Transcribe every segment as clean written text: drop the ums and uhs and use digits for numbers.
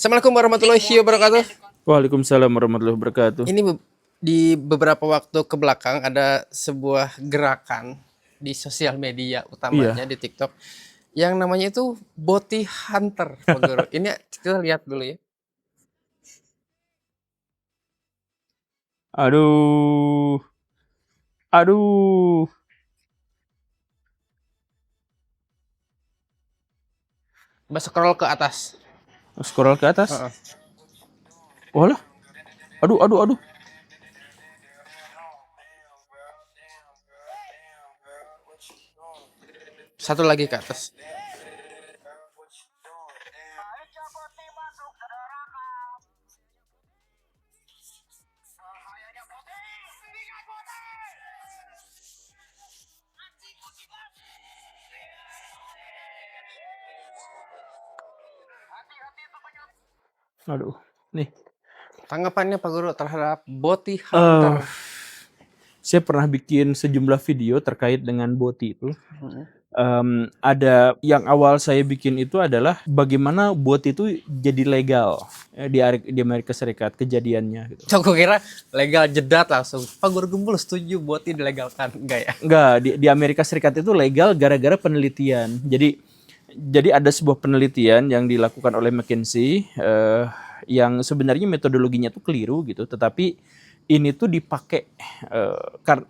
Assalamualaikum warahmatullahi wabarakatuh. Waalaikumsalam warahmatullahi wabarakatuh. Ini di beberapa waktu ke belakang ada sebuah gerakan di sosial media utamanya Iya. di TikTok yang namanya itu Bounty Hunter, Pak Guru. Ini kita lihat dulu ya. Aduh. Aduh. Coba scroll ke atas. Scroll ke atas. Heeh. Walah. Aduh, aduh, aduh. Satu lagi ke atas. Aduh. Nih. Tanggapannya Pak Guru terhadap Bounty Eh, Hunter. saya pernah bikin sejumlah video terkait dengan boti itu. Heeh. Ada yang awal saya bikin itu adalah bagaimana boti itu jadi legal di Amerika Serikat kejadiannya gitu. Aku kira legal jedat langsung. Pak Guru Gembul setuju Bounty dilegalkan, enggak ya? Enggak, di Amerika Serikat itu legal gara-gara penelitian. Jadi ada sebuah penelitian yang dilakukan oleh McKinsey yang sebenarnya metodologinya tuh keliru gitu, tetapi ini tuh dipakai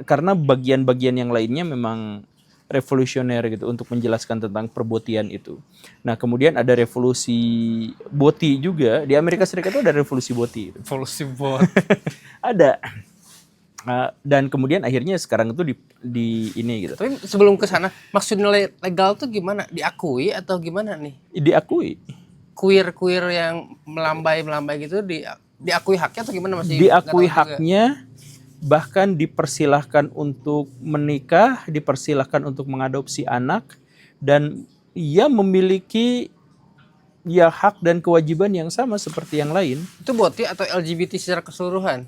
karena bagian-bagian yang lainnya memang revolusioner gitu untuk menjelaskan tentang perbotian itu. Nah, kemudian ada revolusi boti juga di Amerika Serikat itu ada revolusi boti. Gitu. Evolusi bot. Ada. Dan kemudian akhirnya sekarang itu di ini gitu. Tapi sebelum ke sana, maksudnya legal tuh gimana? Diakui atau gimana nih? Diakui. Queer yang melambai gitu diakui haknya atau gimana masih nggak Diakui tahu juga. haknya, bahkan dipersilahkan untuk menikah, dipersilahkan untuk mengadopsi anak, dan ia memiliki ya hak dan kewajiban yang sama seperti yang lain. Itu Bounty atau LGBT secara keseluruhan?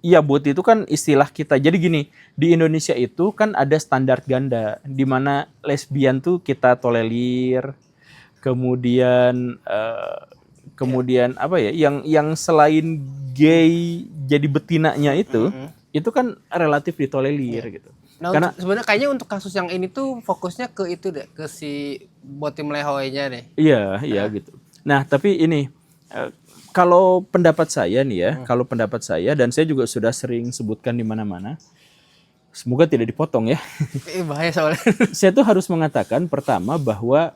Iya, boti itu kan istilah kita. Jadi gini, di Indonesia itu kan ada standar ganda, di mana lesbian tuh kita tolerir, kemudian apa ya, yang selain gay jadi betinanya itu kan relatif ditolerir gitu. Nah, Karena sebenarnya kayaknya untuk kasus yang ini tuh fokusnya ke itu deh, ke si Bounty melehoinya deh. iya gitu. Nah, tapi ini kalau pendapat saya nih ya, kalau pendapat saya, dan saya juga sudah sering sebutkan di mana-mana, semoga tidak dipotong ya. Bahaya soalnya. Saya tuh harus mengatakan pertama bahwa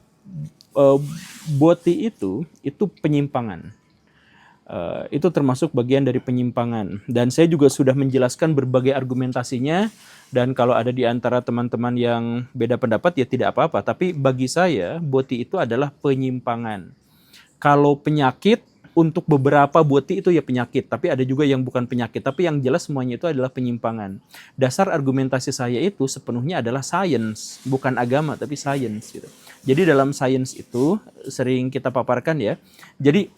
boti itu penyimpangan. Itu termasuk bagian dari penyimpangan. Dan saya juga sudah menjelaskan berbagai argumentasinya. Dan kalau ada di antara teman-teman yang beda pendapat ya tidak apa-apa. Tapi bagi saya boti itu adalah penyimpangan. Kalau penyakit, untuk beberapa boti itu ya penyakit, tapi ada juga yang bukan penyakit, tapi yang jelas semuanya itu adalah penyimpangan. Dasar argumentasi saya itu sepenuhnya adalah sains, bukan agama tapi sains gitu. Jadi dalam sains itu sering kita paparkan ya. Jadi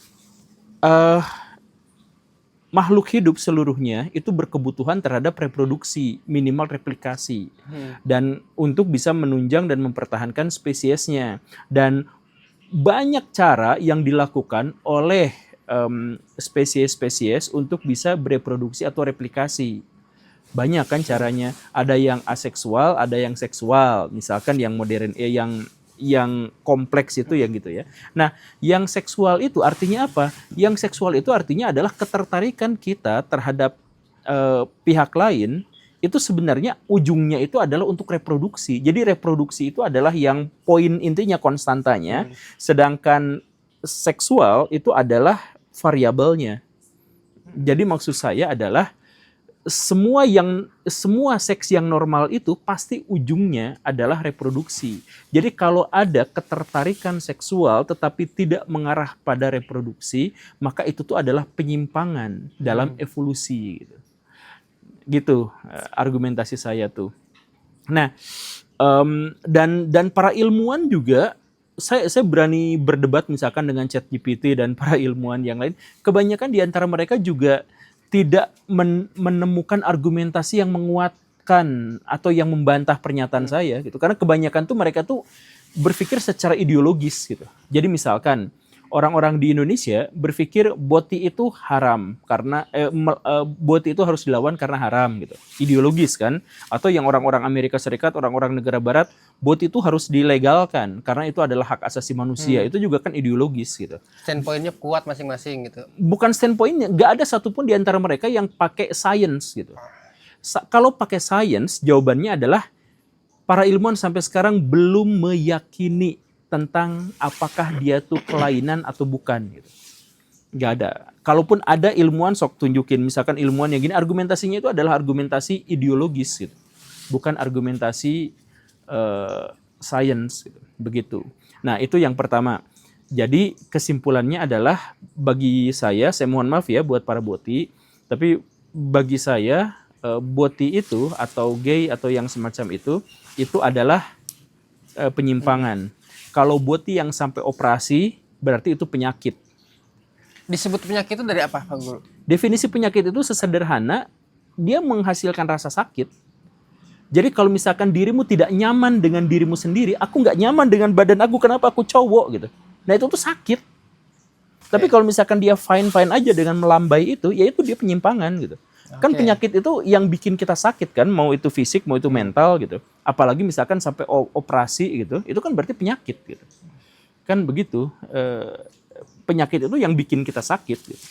makhluk hidup seluruhnya itu berkebutuhan terhadap reproduksi, minimal replikasi. Dan untuk bisa menunjang dan mempertahankan spesiesnya. Dan banyak cara yang dilakukan oleh spesies-spesies untuk bisa bereproduksi atau replikasi. Banyak kan caranya. Ada yang aseksual, ada yang seksual. Misalkan yang modern, yang kompleks itu ya gitu ya. Nah, yang seksual itu artinya apa? Yang seksual itu artinya adalah ketertarikan kita terhadap pihak lain. Itu sebenarnya ujungnya itu adalah untuk reproduksi. Jadi reproduksi itu adalah yang poin intinya konstantanya. Sedangkan seksual itu adalah variabelnya. Jadi maksud saya adalah semua seks yang normal itu pasti ujungnya adalah reproduksi. Jadi kalau ada ketertarikan seksual tetapi tidak mengarah pada reproduksi, maka itu tuh adalah penyimpangan dalam evolusi gitu argumentasi saya tuh. Nah, dan para ilmuwan juga, saya berani berdebat misalkan dengan ChatGPT dan para ilmuwan yang lain, kebanyakan di antara mereka juga tidak menemukan argumentasi yang menguatkan atau yang membantah pernyataan saya gitu. Karena kebanyakan tuh mereka tuh berpikir secara ideologis gitu. Jadi misalkan orang-orang di Indonesia berpikir boti itu haram karena boti itu harus dilawan karena haram gitu. Ideologis kan? Atau yang orang-orang Amerika Serikat, orang-orang negara barat, boti itu harus dilegalkan karena itu adalah hak asasi manusia. Itu juga kan ideologis gitu. Standpointnya kuat masing-masing gitu. Bukan standpointnya, nggak ada satupun di antara mereka yang pakai science gitu. Kalau pakai science, jawabannya adalah para ilmuwan sampai sekarang belum meyakini tentang apakah dia tuh kelainan atau bukan gitu. Nggak ada. Kalaupun ada ilmuwan sok tunjukin, misalkan ilmuwan yang gini, argumentasinya itu adalah argumentasi ideologis gitu. Bukan argumentasi science gitu. Begitu. Nah, itu yang pertama. Jadi kesimpulannya adalah bagi saya mohon maaf ya buat para boti, tapi bagi saya boti itu atau gay atau yang semacam itu adalah penyimpangan. Kalau boti yang sampai operasi, berarti itu penyakit. Disebut penyakit itu dari apa, Pak Guru? Definisi penyakit itu sesederhana, dia menghasilkan rasa sakit. Jadi kalau misalkan dirimu tidak nyaman dengan dirimu sendiri, aku nggak nyaman dengan badan aku, kenapa aku cowok gitu. Nah itu tuh sakit. Tapi kalau misalkan dia fine-fine aja dengan melambai itu, ya itu dia penyimpangan gitu. Kan penyakit itu yang bikin kita sakit kan, mau itu fisik, mau itu mental gitu. Apalagi misalkan sampai operasi gitu, itu kan berarti penyakit gitu. Kan begitu, penyakit itu yang bikin kita sakit gitu.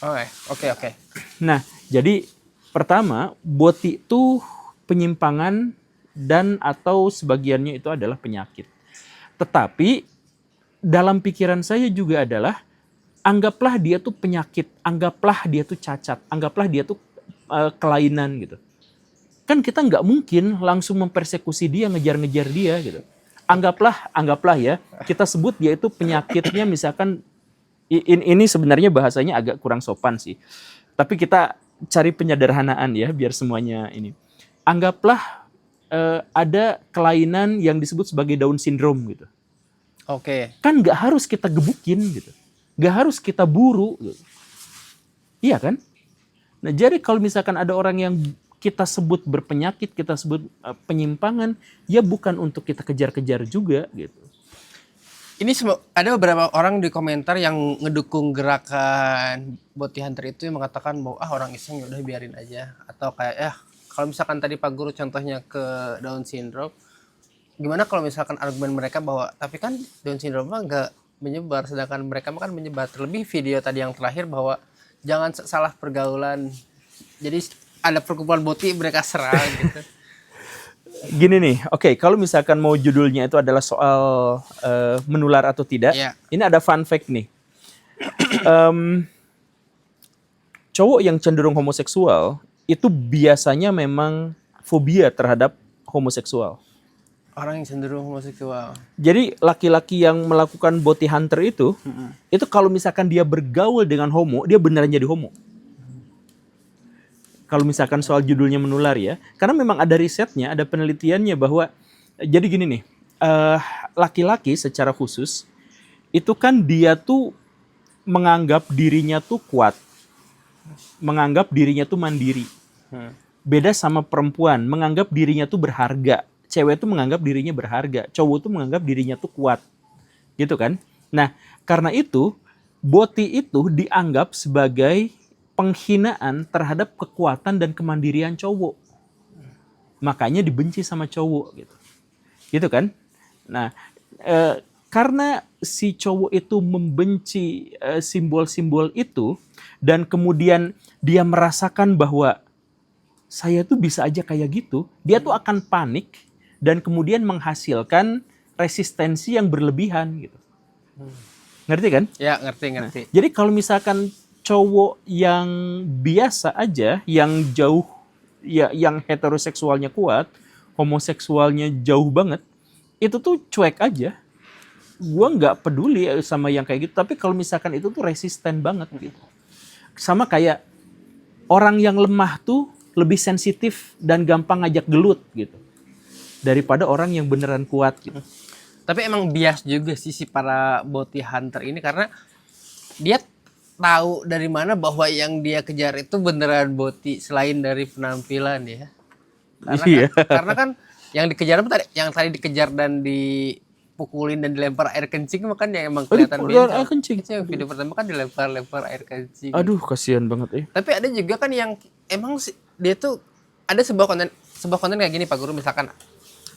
Oke. Nah, jadi pertama, boti itu penyimpangan dan atau sebagiannya itu adalah penyakit. Tetapi dalam pikiran saya juga adalah, anggaplah dia tuh penyakit, anggaplah dia tuh cacat, anggaplah dia tuh kelainan gitu. Kan kita nggak mungkin langsung mempersekusi dia, ngejar-ngejar dia gitu. Anggaplah ya, kita sebut dia itu penyakitnya misalkan, ini sebenarnya bahasanya agak kurang sopan sih. Tapi kita cari penyederhanaan ya, biar semuanya ini. Anggaplah ada kelainan yang disebut sebagai Down syndrome gitu. Oke. Kan nggak harus kita gebukin gitu. Nggak harus kita buru gitu. Iya kan? Nah, jadi kalau misalkan ada orang yang kita sebut berpenyakit, kita sebut penyimpangan, ya bukan untuk kita kejar-kejar juga gitu. Ini ada beberapa orang di komentar yang ngedukung gerakan Bounty Hunter itu yang mengatakan bahwa orang iseng udah biarin aja, atau kayak kalau misalkan tadi Pak Guru contohnya ke Down syndrome, gimana kalau misalkan argumen mereka bahwa tapi kan Down syndrome mah nggak menyebar, sedangkan mereka kan menyebar. Terlebih video tadi yang terakhir bahwa jangan salah pergaulan, jadi ada perkumpulan boti mereka serang gitu. Gini nih, oke, kalau misalkan mau judulnya itu adalah soal menular atau tidak, ini ada fun fact nih. Cowok yang cenderung homoseksual itu biasanya memang fobia terhadap homoseksual. Orang yang cenderung homoseksual. Jadi laki-laki yang melakukan bounty hunter itu kalau misalkan dia bergaul dengan homo, dia beneran jadi homo. Kalau misalkan soal judulnya menular ya, karena memang ada risetnya, ada penelitiannya bahwa, jadi gini nih, laki-laki secara khusus, itu kan dia tuh menganggap dirinya tuh kuat, menganggap dirinya tuh mandiri. Beda sama perempuan, menganggap dirinya tuh berharga. Cewek tuh menganggap dirinya berharga, cowok tuh menganggap dirinya tuh kuat. Gitu kan? Nah, karena itu, bounty itu dianggap sebagai penghinaan terhadap kekuatan dan kemandirian cowok. Makanya dibenci sama cowok gitu. Gitu kan? Nah, karena si cowok itu membenci simbol-simbol itu dan kemudian dia merasakan bahwa saya tuh bisa aja kayak gitu, dia tuh akan panik dan kemudian menghasilkan resistensi yang berlebihan gitu. Ngerti kan? Ya, ngerti. Nah, jadi kalau misalkan cowok yang biasa aja, yang jauh, ya yang heteroseksualnya kuat, homoseksualnya jauh banget, itu tuh cuek aja. Gua nggak peduli sama yang kayak gitu, tapi kalau misalkan itu tuh resisten banget gitu. Sama kayak orang yang lemah tuh lebih sensitif dan gampang ngajak gelut gitu daripada orang yang beneran kuat gitu. Tapi emang bias juga sih si para bounty hunter ini, karena dia tahu dari mana bahwa yang dia kejar itu beneran bounty selain dari penampilan ya. Karena kan yang dikejar apa tadi? Yang tadi dikejar dan dipukulin dan dilempar air kencing makan yang emang Oh, kelihatan dipukulin bencong. air kencing. Itu yang video pertama kan dilempar air kencing. Aduh, kasihan banget. Tapi ada juga kan yang emang dia tuh ada sebuah konten kayak gini Pak Guru, misalkan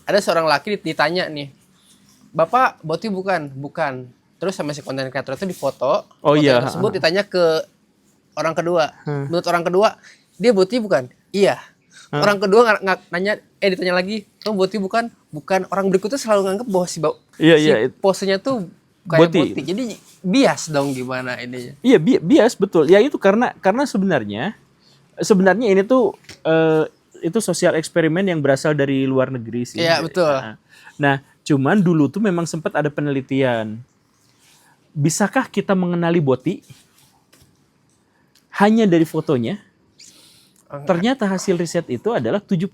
ada seorang laki ditanya nih, Bapak Boti bukan? Bukan. Terus sama si konten kreator itu difoto, Oh, foto iya. tersebut ditanya ke orang kedua. Menurut orang kedua, dia Boti bukan? Iya. Orang kedua nanya, ditanya lagi, kamu Boti bukan? Bukan. Orang berikutnya selalu nganggap bahwa si posenya tuh kayak Boti. Jadi bias dong gimana ininya. Iya, bias betul. Ya itu karena sebenarnya ini tuh itu sosial eksperimen yang berasal dari luar negeri sih. Iya, betul. Nah, cuman dulu tuh memang sempat ada penelitian. Bisakah kita mengenali Boti hanya dari fotonya? Ternyata hasil riset itu adalah 70%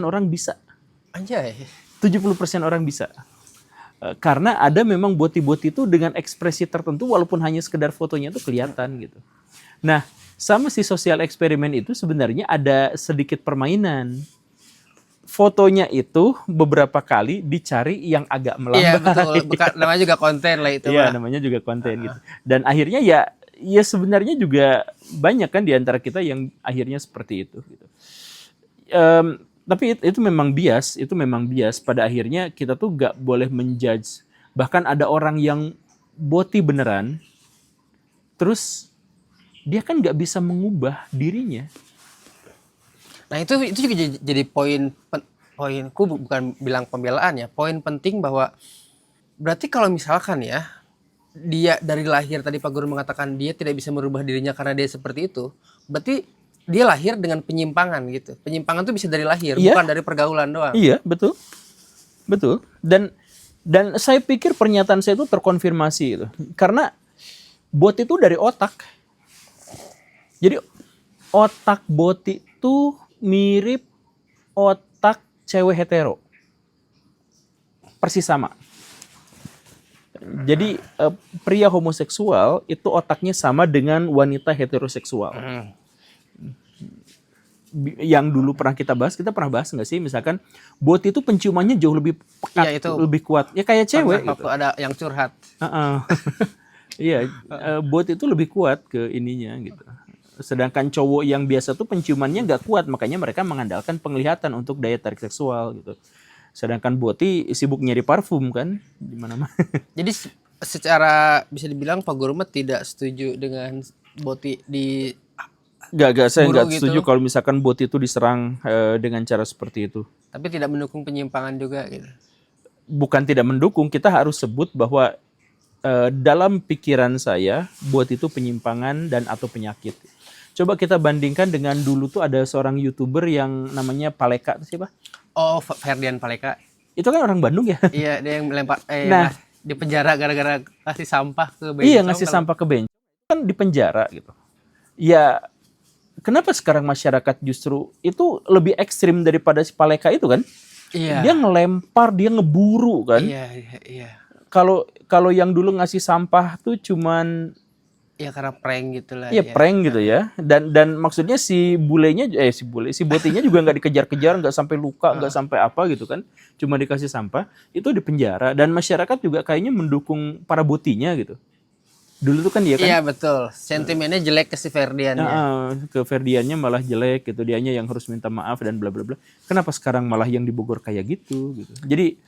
orang bisa. Anjay. 70% orang bisa. Karena ada memang Boti-Boti itu dengan ekspresi tertentu walaupun hanya sekedar fotonya itu kelihatan gitu. Nah, sama si sosial eksperimen itu sebenarnya ada sedikit permainan. Fotonya itu beberapa kali dicari yang agak melambai. Iya betul, namanya juga konten lah itu. Iya, namanya juga konten gitu. Dan akhirnya ya sebenarnya juga banyak kan di antara kita yang akhirnya seperti itu. Gitu. Tapi itu memang bias, Pada akhirnya kita tuh gak boleh menjudge. Bahkan ada orang yang Boti beneran, terus dia kan nggak bisa mengubah dirinya. Nah itu juga jadi poinku, bukan bilang pembelaan ya, poin penting bahwa berarti kalau misalkan ya dia dari lahir, tadi Pak Guru mengatakan dia tidak bisa merubah dirinya karena dia seperti itu, berarti dia lahir dengan penyimpangan gitu. Penyimpangan itu bisa dari lahir, bukan dari pergaulan doang. Iya, betul. Dan saya pikir pernyataan saya itu terkonfirmasi itu. Karena Boti itu dari otak. Jadi otak Boti itu mirip otak cewek hetero. Persis sama. Jadi pria homoseksual itu otaknya sama dengan wanita heteroseksual. Yang dulu pernah pernah bahas nggak sih? Misalkan Boti itu penciumannya jauh lebih pekat, lebih kuat. Ya kayak cewek gitu. Ada yang curhat. Iya, Boti itu lebih kuat ke ininya gitu. Sedangkan cowok yang biasa tuh penciumannya nggak kuat, makanya mereka mengandalkan penglihatan untuk daya tarik seksual gitu. Sedangkan Boti sibuk nyari parfum kan di mana-mana. Jadi secara bisa dibilang Pak Guru tidak setuju dengan Boti di saya nggak setuju kalau misalkan Boti itu diserang dengan cara seperti itu. Tapi tidak mendukung penyimpangan juga gitu. Bukan tidak mendukung, kita harus sebut bahwa dalam pikiran saya Boti itu penyimpangan dan atau penyakit. Coba kita bandingkan dengan dulu tuh ada seorang YouTuber yang namanya Paleka, itu siapa? Oh, Ferdian Paleka. Itu kan orang Bandung ya? Iya, dia yang melempar di penjara gara-gara ngasih sampah ke bencong. Iya, ngasih sampah ke bencong. Kan di penjara gitu. Ya, kenapa sekarang masyarakat justru itu lebih ekstrim daripada si Paleka itu kan? Iya. Dia ngelempar, dia ngeburu kan? Iya. Kalau yang dulu ngasih sampah tuh cuman ya karena prank gitu lah. Iya, prank gitu ya. Dan maksudnya si Botinya juga nggak dikejar-kejar, nggak sampai luka, nggak sampai apa gitu kan. Cuma dikasih sampah, itu di penjara dan masyarakat juga kayaknya mendukung para Botinya gitu. Dulu tuh kan dia kan. Iya, betul. Sentimennya jelek ke si Ferdian ya. Ke Ferdiannya malah jelek gitu. Dianya yang harus minta maaf dan bla bla bla. Kenapa sekarang malah yang di Bogor kayak gitu. Jadi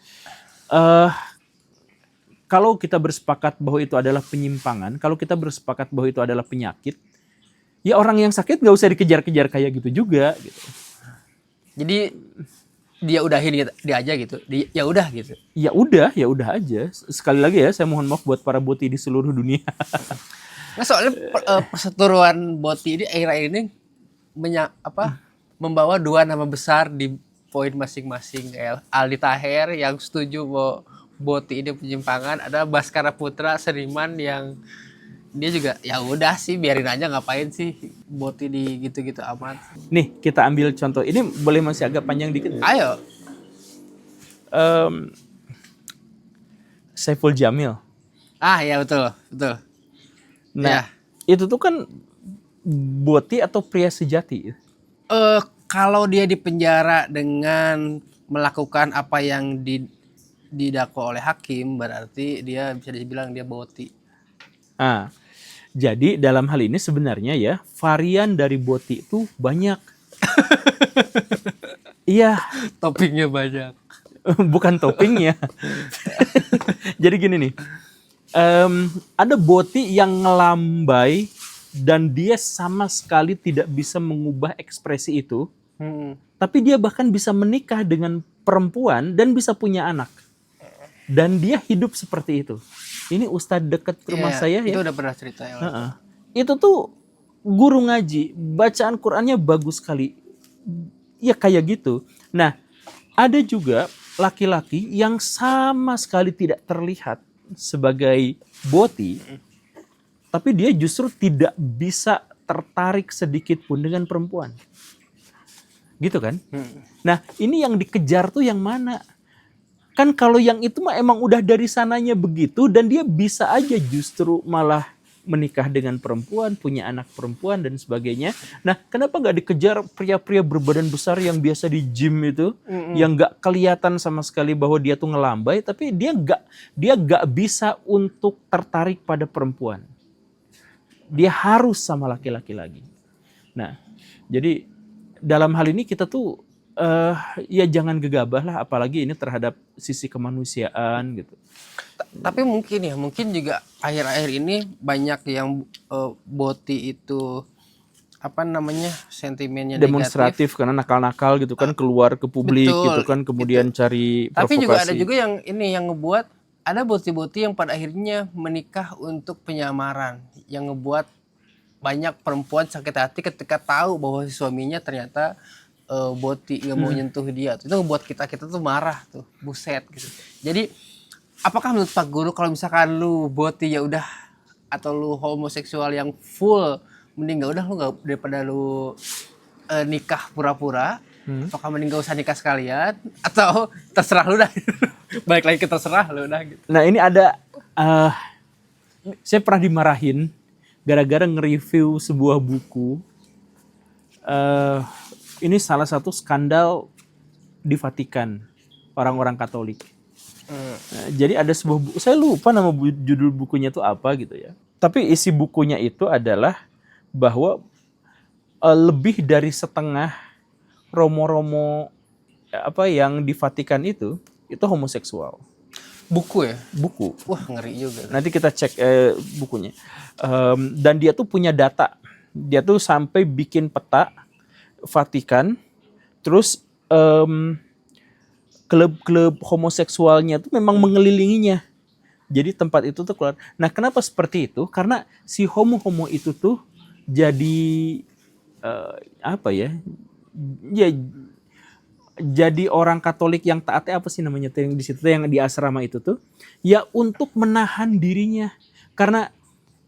kalau kita bersepakat bahwa itu adalah penyimpangan, kalau kita bersepakat bahwa itu adalah penyakit, ya orang yang sakit nggak usah dikejar-kejar kayak gitu juga. Gitu. Jadi dia udahin dia aja gitu, ya udah gitu. Ya udah aja. Sekali lagi ya, saya mohon maaf buat para Boti di seluruh dunia. Nah, soalnya perseteruan Boti ini akhir-akhir ini membawa dua nama besar di poin masing-masing. Aldi Taher yang setuju bahwa Boti ini penyimpangan, ada Baskara Putra seniman yang dia juga ya udah sih biarin aja, ngapain sih Boti di gitu-gitu amat. Nih kita ambil contoh ini, boleh masih agak panjang dikit. Ayo. Saiful Jamil. Ya betul. Nah itu tuh kan Boti atau pria sejati? Kalau dia di penjara dengan melakukan apa yang didakwa oleh hakim, berarti dia bisa dibilang dia boti. Ah, jadi dalam hal ini sebenarnya ya varian dari boti itu banyak. Iya, Toppingnya banyak. bukan toppingnya. Jadi gini nih, ada boti yang ngelambai dan dia sama sekali tidak bisa mengubah ekspresi itu, tapi dia bahkan bisa menikah dengan perempuan dan bisa punya anak. Dan dia hidup seperti itu. Ini ustadz dekat rumah saya Itu ya. udah pernah cerita ya. Heeh. Itu tuh guru ngaji, bacaan Qur'annya bagus sekali. Ya kayak gitu. Nah, ada juga laki-laki yang sama sekali tidak terlihat sebagai boti, tapi dia justru tidak bisa tertarik sedikit pun dengan perempuan. Gitu kan? Nah, ini yang dikejar tuh yang mana? Kan kalau yang itu mah emang udah dari sananya begitu dan dia bisa aja justru malah menikah dengan perempuan, punya anak perempuan dan sebagainya. Nah, kenapa nggak dikejar pria-pria berbadan besar yang biasa di gym itu, yang nggak kelihatan sama sekali bahwa dia tuh ngelambai, tapi dia nggak bisa untuk tertarik pada perempuan. Dia harus sama laki-laki lagi. Nah, jadi dalam hal ini kita tuh ya jangan gegabah lah, apalagi ini terhadap sisi kemanusiaan gitu. Tapi mungkin juga akhir-akhir ini banyak yang boti itu apa namanya sentimennya Demonstratif negatif. karena nakal-nakal gitu kan, keluar ke publik Betul, gitu kan, kemudian cari Tapi provokasi. juga ada juga yang ini yang ngebuat ada boti-boti yang pada akhirnya menikah untuk penyamaran, yang ngebuat banyak perempuan sakit hati ketika tahu bahwa si suaminya ternyata boti nggak mau nyentuh dia. Itu ngebuat kita tuh marah tuh, buset gitu. Jadi apakah menurut Pak Guru kalau misalkan lu boti ya udah, atau lu homoseksual yang full, mending nggak udah, lu nggak, daripada lu nikah pura-pura, apakah mending gak usah nikah sekalian, atau terserah lu dah. Balik lagi ke terserah lu dah gitu. Nah ini ada, saya pernah dimarahin gara-gara nge-review sebuah buku. Ini salah satu skandal di Vatikan, orang-orang Katolik. Jadi ada sebuah buku, saya lupa nama judul bukunya itu apa gitu ya. Tapi isi bukunya itu adalah bahwa lebih dari setengah romo-romo yang di Vatikan itu homoseksual. Buku ya? Buku. Wah, ngeri juga. Nanti kita cek bukunya. Dan dia tuh punya data. Dia tuh sampai bikin peta Vatikan, terus klub-klub homoseksualnya tuh memang mengelilinginya. Jadi tempat itu tuh keluar. Nah, kenapa seperti itu? Karena si homo-homo itu tuh jadi jadi orang Katolik yang taatnya apa sih namanya tuh yang di situ yang di asrama itu tuh ya untuk menahan dirinya, karena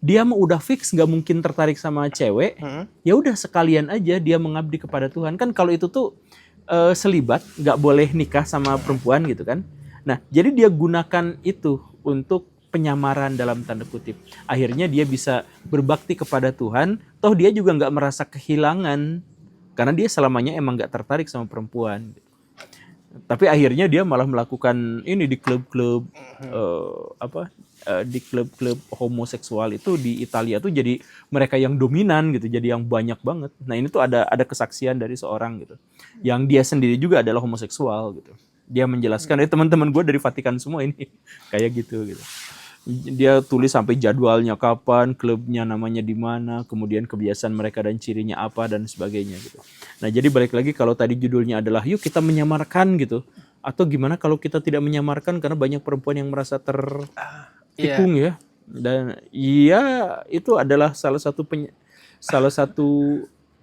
dia mah udah fix nggak mungkin tertarik sama cewek. Ya udah sekalian aja dia mengabdi kepada Tuhan. Kan kalau itu tuh selibat, nggak boleh nikah sama perempuan gitu kan. Nah, jadi dia gunakan itu untuk penyamaran dalam tanda kutip. Akhirnya dia bisa berbakti kepada Tuhan, toh dia juga nggak merasa kehilangan karena dia selamanya emang nggak tertarik sama perempuan. Tapi akhirnya dia malah melakukan ini di klub-klub di klub-klub homoseksual itu di Italia tuh, jadi mereka yang dominan gitu, jadi yang banyak banget. Nah ini tuh ada kesaksian dari seorang gitu, yang dia sendiri juga adalah homoseksual gitu. Dia menjelaskan, teman-teman gue dari Vatikan semua ini kayak gitu. Dia tulis sampai jadwalnya kapan, klubnya namanya di mana, kemudian kebiasaan mereka dan cirinya apa dan sebagainya gitu. Nah jadi balik lagi, kalau tadi judulnya adalah yuk kita menyamarkan gitu, atau gimana kalau kita tidak menyamarkan karena banyak perempuan yang merasa tertikung ya. Dan iya itu adalah salah satu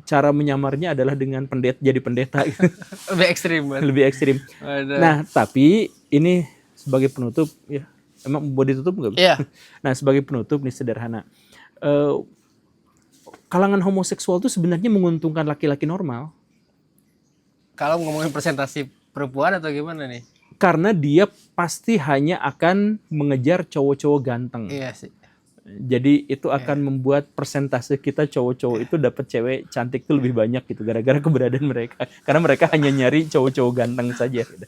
cara menyamarnya adalah dengan jadi pendeta gitu. Lebih ekstrim banget. Lebih ekstrim. Nah tapi ini sebagai penutup ya. Emang mau ditutup nggak? Iya. Nah sebagai penutup nih sederhana, kalangan homoseksual itu sebenarnya menguntungkan laki-laki normal. Kalau ngomongin presentasi perempuan atau gimana nih? Karena dia pasti hanya akan mengejar cowok-cowok ganteng. Iya sih. Jadi itu akan membuat persentase kita cowok-cowok itu dapat cewek cantik tuh lebih banyak gitu gara-gara keberadaan mereka. Karena mereka hanya nyari cowok-cowok ganteng saja gitu.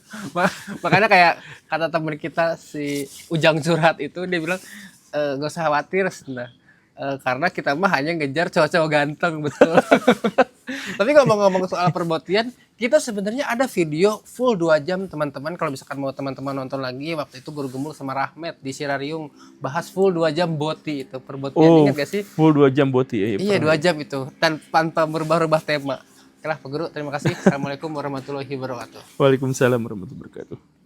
Makanya kayak kata temen kita si Ujang Curhat itu dia bilang gak usah khawatir nah. Karena kita mah hanya ngejar cowok-cowok ganteng betul. Tapi kalau mau ngomong soal perbotian, kita sebenarnya ada video full 2 jam teman-teman. Kalau misalkan mau teman-teman nonton lagi, waktu itu Guru Gemul sama Rahmat di Sirariung bahas full 2 jam boti itu perbotian, ingat gak sih? Full 2 jam boti ya. Iya 2 jam itu tanpa berubah-ubah tema. Oke lah Pak Guru, terima kasih. Assalamualaikum warahmatullahi wabarakatuh. Waalaikumsalam warahmatullahi wabarakatuh.